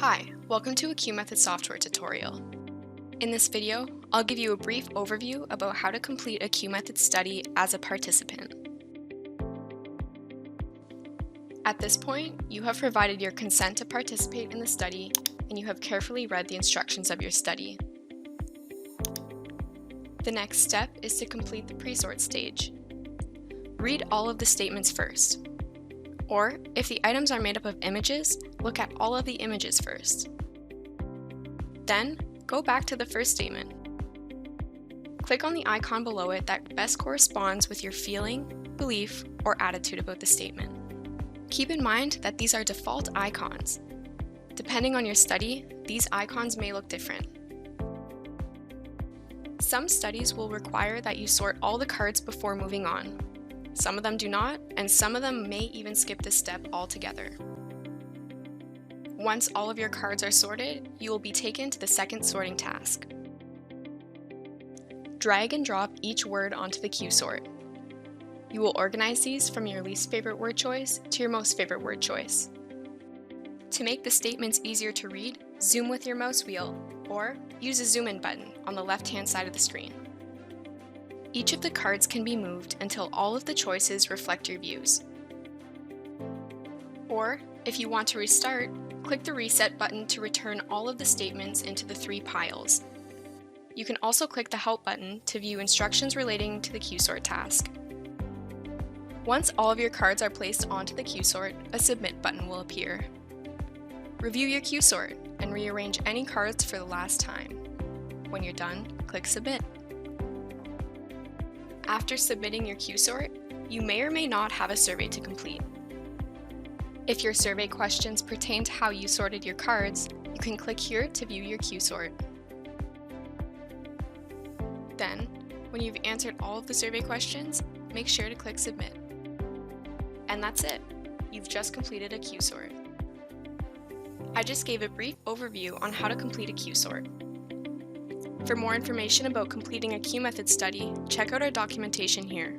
Hi, welcome to a QMethod software tutorial. In this video, I'll give you a brief overview about how to complete a QMethod study as a participant. At this point, you have provided your consent to participate in the study, and you have carefully read the instructions of your study. The next step is to complete the pre-sort stage. Read all of the statements first. Or, if the items are made up of images, look at all of the images first. Then, go back to the first statement. Click on the icon below it that best corresponds with your feeling, belief, or attitude about the statement. Keep in mind that these are default icons. Depending on your study, these icons may look different. Some studies will require that you sort all the cards before moving on. Some of them do not, and some of them may even skip this step altogether. Once all of your cards are sorted, you will be taken to the second sorting task. Drag and drop each word onto the QSort. You will organize these from your least favorite word choice to your most favorite word choice. To make the statements easier to read, zoom with your mouse wheel, or use a zoom in button on the left-hand side of the screen. Each of the cards can be moved until all of the choices reflect your views. Or, if you want to restart, click the reset button to return all of the statements into the three piles. You can also click the help button to view instructions relating to the QSort task. Once all of your cards are placed onto the QSort, a submit button will appear. Review your QSort and rearrange any cards for the last time. When you're done, click submit. After submitting your QSort, you may or may not have a survey to complete. If your survey questions pertain to how you sorted your cards, you can click here to view your QSort. Then, when you've answered all of the survey questions, make sure to click submit. And that's it. You've just completed a QSort. I just gave a brief overview on how to complete a QSort. For more information about completing a QMethod study, check out our documentation here.